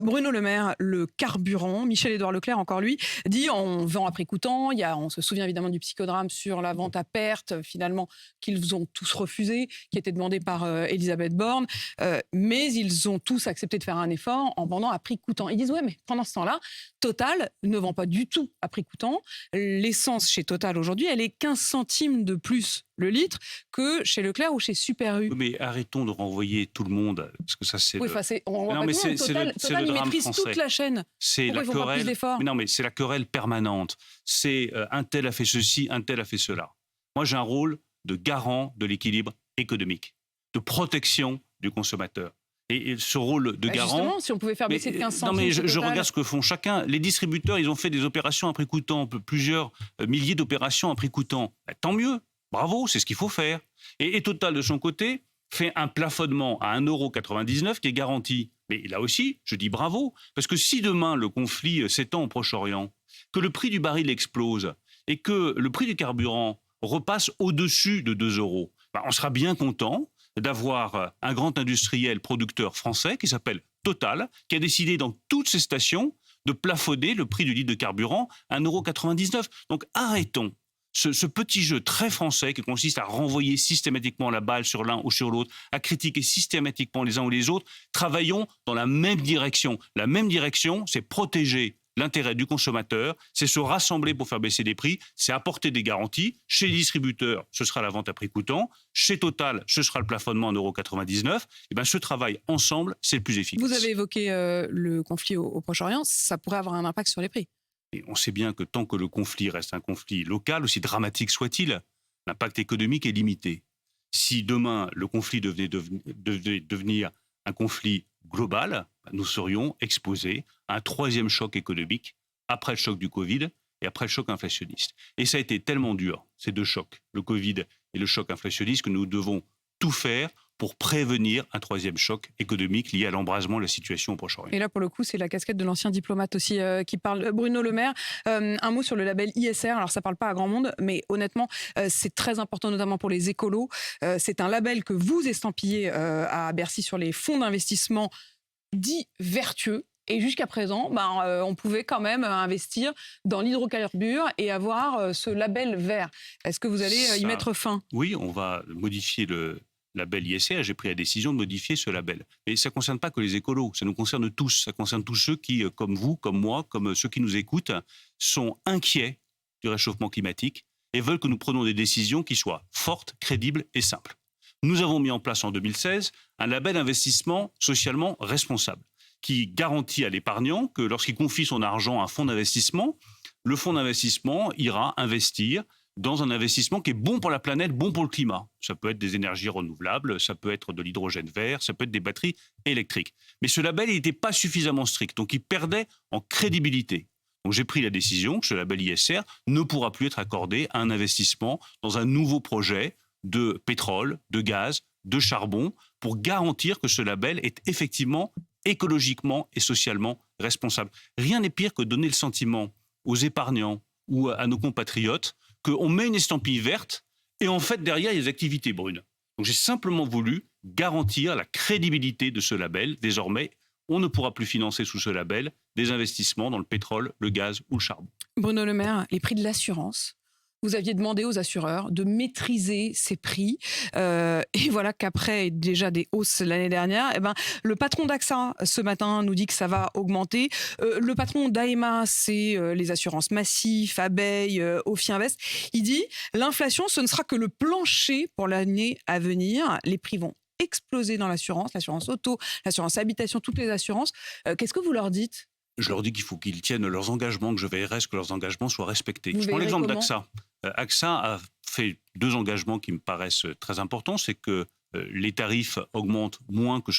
Bruno Le Maire, le carburant, Michel-Édouard Leclerc, encore lui, dit on vend à prix coûtant. On se souvient évidemment du psychodrame sur la vente à perte, finalement, qu'ils ont tous refusé, qui était demandé par Elisabeth Borne. Mais ils ont tous accepté de faire un effort en vendant à prix coûtant. Ils disent ouais, mais pendant ce temps-là, Total ne vend pas du tout à prix coûtant. L'essence chez Total aujourd'hui, elle est 15 centimes de plus le litre que chez Leclerc ou chez Super U. Oui, mais arrêtons de renvoyer tout le monde, parce que ça c'est. Oui, on voit non, pas mais tout le monde. Total, c'est Total le il drame maîtrise français. toute la chaîne. C'est Pourquoi la ils font pas plus querelle. d'efforts ? Mais non, mais c'est la querelle permanente. C'est un tel a fait ceci, un tel a fait cela. Moi, j'ai un rôle de garant de l'équilibre économique, de protection du consommateur. Et ce rôle de garant. Justement, si on pouvait faire baisser de 15 centimes. Non, mais je regarde ce que font chacun. Les distributeurs, ils ont fait des opérations à prix coûtant, plusieurs milliers d'opérations à prix coûtant. Ben, tant mieux, bravo, c'est ce qu'il faut faire. Et Total, de son côté, fait un plafonnement à 1,99 € qui est garanti. Mais là aussi, je dis bravo, parce que si demain le conflit s'étend au Proche-Orient, que le prix du baril explose et que le prix du carburant repasse au-dessus de 2 €, ben on sera bien content d'avoir un grand industriel producteur français qui s'appelle Total, qui a décidé dans toutes ses stations de plafonner le prix du litre de carburant à 1,99 €. Donc arrêtons ce petit jeu très français qui consiste à renvoyer systématiquement la balle sur l'un ou sur l'autre, à critiquer systématiquement les uns ou les autres. Travaillons dans la même direction. La même direction, c'est protéger l'intérêt du consommateur, c'est se rassembler pour faire baisser les prix, c'est apporter des garanties. Chez les distributeurs, ce sera la vente à prix coûtant. Chez Total, ce sera le plafonnement à 1,99 €. Et bien, ce travail ensemble, c'est le plus efficace. Vous avez évoqué le conflit au Proche-Orient. Ça pourrait avoir un impact sur les prix. Et on sait bien que tant que le conflit reste un conflit local, aussi dramatique soit-il, l'impact économique est limité. Si demain, le conflit devait devenir un conflit global, nous serions exposés à un troisième choc économique après le choc du Covid et après le choc inflationniste. Et ça a été tellement dur, ces deux chocs, le Covid et le choc inflationniste, que nous devons tout faire pour prévenir un troisième choc économique lié à l'embrasement de la situation au Proche-Orient. Et là, pour le coup, c'est la casquette de l'ancien diplomate aussi qui parle. Bruno Le Maire, un mot sur le label ISR. Alors, ça ne parle pas à grand monde, mais honnêtement, c'est très important, notamment pour les écolos. C'est un label que vous estampillez à Bercy sur les fonds d'investissement dits vertueux. Et jusqu'à présent, on pouvait quand même investir dans l'hydrocarbure et avoir ce label vert. Est-ce que vous allez y mettre fin ? Oui, on va modifier le label ISR. J'ai pris la décision de modifier ce label. Et ça ne concerne pas que les écolos, ça nous concerne tous. Ça concerne tous ceux qui, comme vous, comme moi, comme ceux qui nous écoutent, sont inquiets du réchauffement climatique et veulent que nous prenions des décisions qui soient fortes, crédibles et simples. Nous avons mis en place en 2016 un label investissement socialement responsable qui garantit à l'épargnant que lorsqu'il confie son argent à un fonds d'investissement, le fonds d'investissement ira investir dans un investissement qui est bon pour la planète, bon pour le climat. Ça peut être des énergies renouvelables, ça peut être de l'hydrogène vert, ça peut être des batteries électriques. Mais ce label, il n'était pas suffisamment strict, donc il perdait en crédibilité. Donc j'ai pris la décision que ce label ISR ne pourra plus être accordé à un investissement dans un nouveau projet de pétrole, de gaz, de charbon, pour garantir que ce label est effectivement écologiquement et socialement responsable. Rien n'est pire que donner le sentiment aux épargnants ou à nos compatriotes qu'on met une estampille verte et en fait derrière il y a des activités brunes. Donc j'ai simplement voulu garantir la crédibilité de ce label. Désormais, on ne pourra plus financer sous ce label des investissements dans le pétrole, le gaz ou le charbon. Bruno Le Maire, les prix de l'assurance. Vous aviez demandé aux assureurs de maîtriser ces prix. Et voilà qu'après déjà des hausses l'année dernière, le patron d'AXA ce matin nous dit que ça va augmenter. Le patron d'AEMA, c'est les assurances Massif, Abeille, Ophi Invest. Il dit l'inflation, ce ne sera que le plancher pour l'année à venir. Les prix vont exploser dans l'assurance auto, l'assurance habitation, toutes les assurances. Qu'est-ce que vous leur dites ? Je leur dis qu'il faut qu'ils tiennent leurs engagements, que je veillerai à ce que leurs engagements soient respectés. Vous Je prends l'exemple comment ? d'AXA. AXA a fait 2 engagements qui me paraissent très importants. C'est que les tarifs augmentent moins que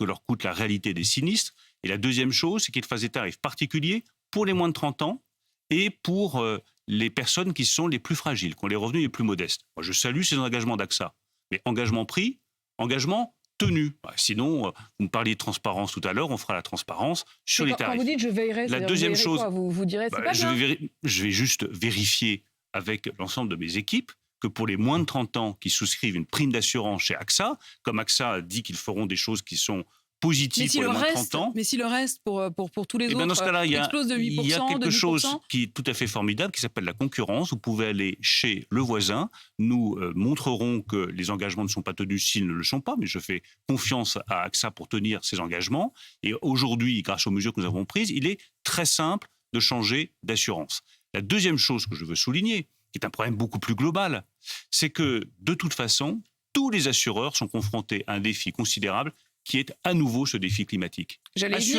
leur coûte la réalité des sinistres. Et la deuxième chose, c'est qu'ils fassent des tarifs particuliers pour les moins de 30 ans et pour les personnes qui sont les plus fragiles, qui ont les revenus les plus modestes. Moi, je salue ces engagements d'AXA. Mais engagement pris, engagement tenu. Sinon, vous me parliez de transparence tout à l'heure, on fera la transparence sur les tarifs. Quand vous dites je veillerai, la deuxième chose, vous direz c'est pas bien. je vais juste vérifier avec l'ensemble de mes équipes que pour les moins de 30 ans qui souscrivent une prime d'assurance chez AXA, comme AXA dit qu'ils feront des choses qui sont positive pour les moins de 30 ans. Mais si le reste pour tous les Et autres dans ce cas-là, explose de 8%, il y a quelque de chose 10%. qui est tout à fait formidable, qui s'appelle la concurrence. Vous pouvez aller chez le voisin. Nous montrerons que les engagements ne sont pas tenus s'ils ne le sont pas, mais je fais confiance à AXA pour tenir ces engagements. Et aujourd'hui, grâce aux mesures que nous avons prises, il est très simple de changer d'assurance. La deuxième chose que je veux souligner, qui est un problème beaucoup plus global, c'est que de toute façon, tous les assureurs sont confrontés à un défi considérable qui est à nouveau ce défi climatique. J'allais y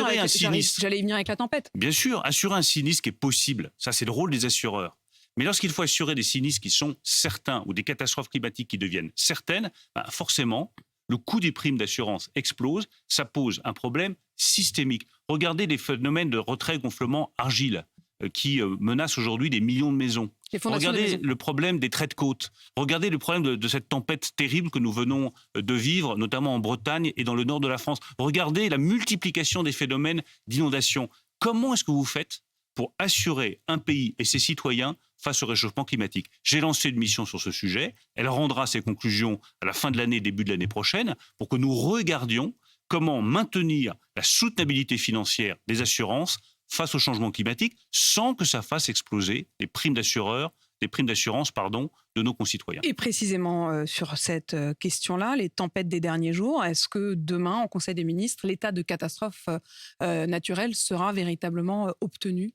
venir avec la tempête. Bien sûr, assurer un sinistre qui est possible, ça c'est le rôle des assureurs. Mais lorsqu'il faut assurer des sinistres qui sont certains ou des catastrophes climatiques qui deviennent certaines, forcément, le coût des primes d'assurance explose, ça pose un problème systémique. Regardez les phénomènes de retrait-gonflement argile qui menacent aujourd'hui des millions de maisons. Regardez le problème des traits de côte. Regardez le problème de cette tempête terrible que nous venons de vivre, notamment en Bretagne et dans le nord de la France. Regardez la multiplication des phénomènes d'inondation. Comment est-ce que vous faites pour assurer un pays et ses citoyens face au réchauffement climatique? J'ai lancé une mission sur ce sujet. Elle rendra ses conclusions à la fin de l'année, début de l'année prochaine, pour que nous regardions comment maintenir la soutenabilité financière des assurances face au changement climatique, sans que ça fasse exploser les primes d'assurance de nos concitoyens. Et précisément sur cette question-là, les tempêtes des derniers jours, est-ce que demain, en Conseil des ministres, l'état de catastrophe naturelle sera véritablement obtenu?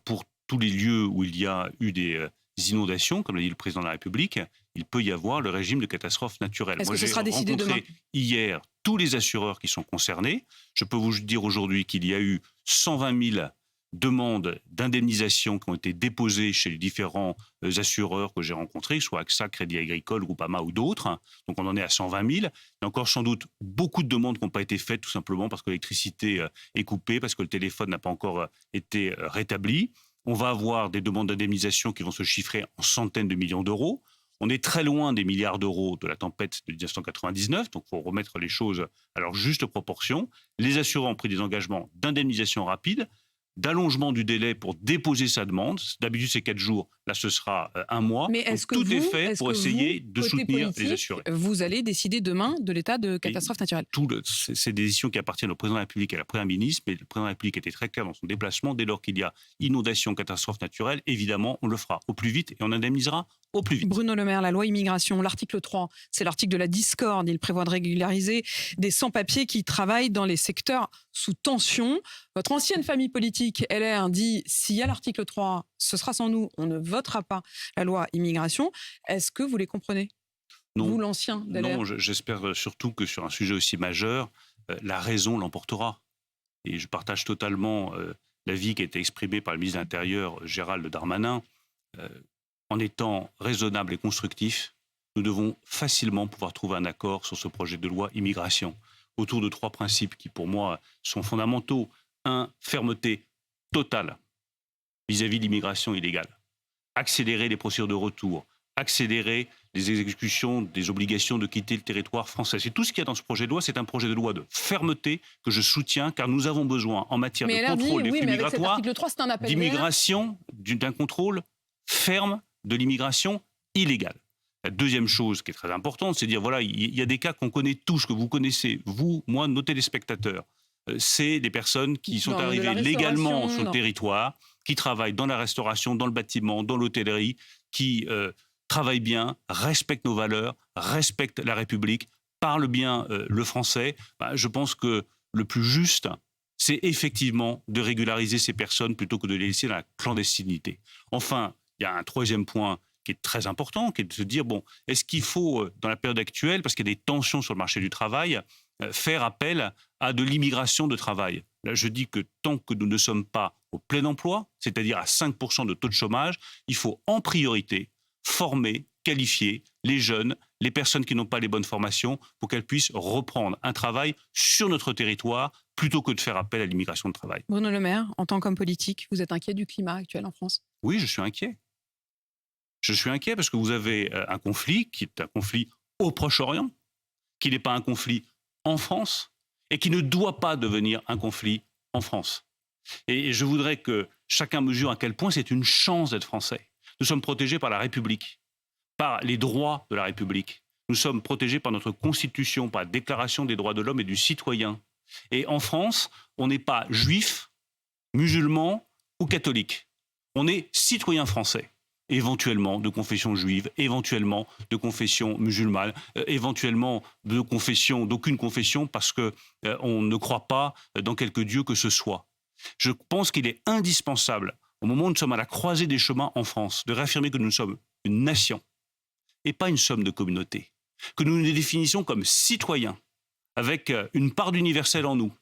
Pour tous les lieux où il y a eu des inondations, comme l'a dit le président de la République, il peut y avoir le régime de catastrophe naturelle. Est-ce que ce sera décidé demain? Hier tous les assureurs qui sont concernés. Je peux vous dire aujourd'hui qu'il y a eu 120 000 demandes d'indemnisation qui ont été déposées chez les différents assureurs que j'ai rencontrés, soit AXA, Crédit Agricole, Groupama ou d'autres. Donc on en est à 120 000. Il y a encore sans doute beaucoup de demandes qui n'ont pas été faites tout simplement parce que l'électricité est coupée, parce que le téléphone n'a pas encore été rétabli. On va avoir des demandes d'indemnisation qui vont se chiffrer en centaines de millions d'euros. On est très loin des milliards d'euros de la tempête de 1999, donc il faut remettre les choses à leur juste proportion. Les assureurs ont pris des engagements d'indemnisation rapide, d'allongement du délai pour déposer sa demande. D'habitude, c'est 4 jours. Là, ce sera 1 mois. Mais est-ce que tout est fait pour essayer de soutenir les assurés. Vous allez décider demain de l'état de catastrophe naturelle. C'est des décisions qui appartiennent au président de la République et à la Première ministre, mais le président de la République était très clair dans son déplacement. Dès lors qu'il y a inondation, catastrophe naturelle, évidemment, on le fera au plus vite et on indemnisera au plus vite. Bruno Le Maire, la loi immigration, l'article 3, c'est l'article de la discorde. Il prévoit de régulariser des sans-papiers qui travaillent dans les secteurs sous tension. Votre ancienne famille politique, LR, dit s'il y a l'article 3, ce sera sans nous, on ne votera pas la loi immigration. Est-ce que vous les comprenez? Non. Vous, l'ancien LR? Non, j'espère surtout que sur un sujet aussi majeur, la raison l'emportera. Et je partage totalement l'avis qui a été exprimé par le ministre de l'Intérieur, Gérald Darmanin. En étant raisonnable et constructif, nous devons facilement pouvoir trouver un accord sur ce projet de loi immigration, autour de 3 principes qui, pour moi, sont fondamentaux. 1, fermeté totale vis-à-vis de l'immigration illégale. Accélérer les procédures de retour, accélérer les exécutions des obligations de quitter le territoire français. C'est tout ce qu'il y a dans ce projet de loi. C'est un projet de loi de fermeté que je soutiens, car nous avons besoin, en matière de contrôle des flux migratoires, d'immigration, d'un contrôle ferme de l'immigration illégale. La deuxième chose qui est très importante, c'est de dire, voilà, il y a des cas qu'on connaît tous, que vous connaissez, vous, moi, nos téléspectateurs. C'est des personnes qui sont arrivées légalement sur le territoire, qui travaillent dans la restauration, dans le bâtiment, dans l'hôtellerie, qui travaillent bien, respectent nos valeurs, respectent la République, parlent bien le français. Je pense que le plus juste, c'est effectivement de régulariser ces personnes plutôt que de les laisser dans la clandestinité. Enfin, il y a un troisième point qui est très important, qui est de se dire, bon, est-ce qu'il faut, dans la période actuelle, parce qu'il y a des tensions sur le marché du travail, faire appel à de l'immigration de travail? Là, je dis que tant que nous ne sommes pas au plein emploi, c'est-à-dire à 5% de taux de chômage, il faut en priorité former, qualifier les jeunes, les personnes qui n'ont pas les bonnes formations, pour qu'elles puissent reprendre un travail sur notre territoire, plutôt que de faire appel à l'immigration de travail. Bruno Le Maire, en tant qu'homme politique, vous êtes inquiet du climat actuel en France? Oui, je suis inquiet. Je suis inquiet parce que vous avez un conflit qui est un conflit au Proche-Orient, qui n'est pas un conflit en France et qui ne doit pas devenir un conflit en France. Et je voudrais que chacun mesure à quel point c'est une chance d'être français. Nous sommes protégés par la République, par les droits de la République. Nous sommes protégés par notre Constitution, par la Déclaration des droits de l'homme et du citoyen. Et en France, on n'est pas juif, musulman ou catholique. On est citoyen français, éventuellement de confession juive, éventuellement de confession musulmane, éventuellement de confession, d'aucune confession, parce que on ne croit pas dans quelque Dieu que ce soit. Je pense qu'il est indispensable, au moment où nous sommes à la croisée des chemins en France, de réaffirmer que nous sommes une nation et pas une somme de communautés, que nous nous définissons comme citoyens, avec une part d'universel en nous,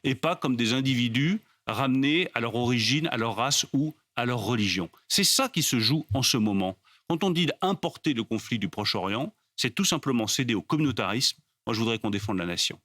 et pas comme des individus ramenés à leur origine, à leur race ou à leur religion. C'est ça qui se joue en ce moment. Quand on dit d'importer le conflit du Proche-Orient, c'est tout simplement céder au communautarisme. Moi, je voudrais qu'on défende la nation.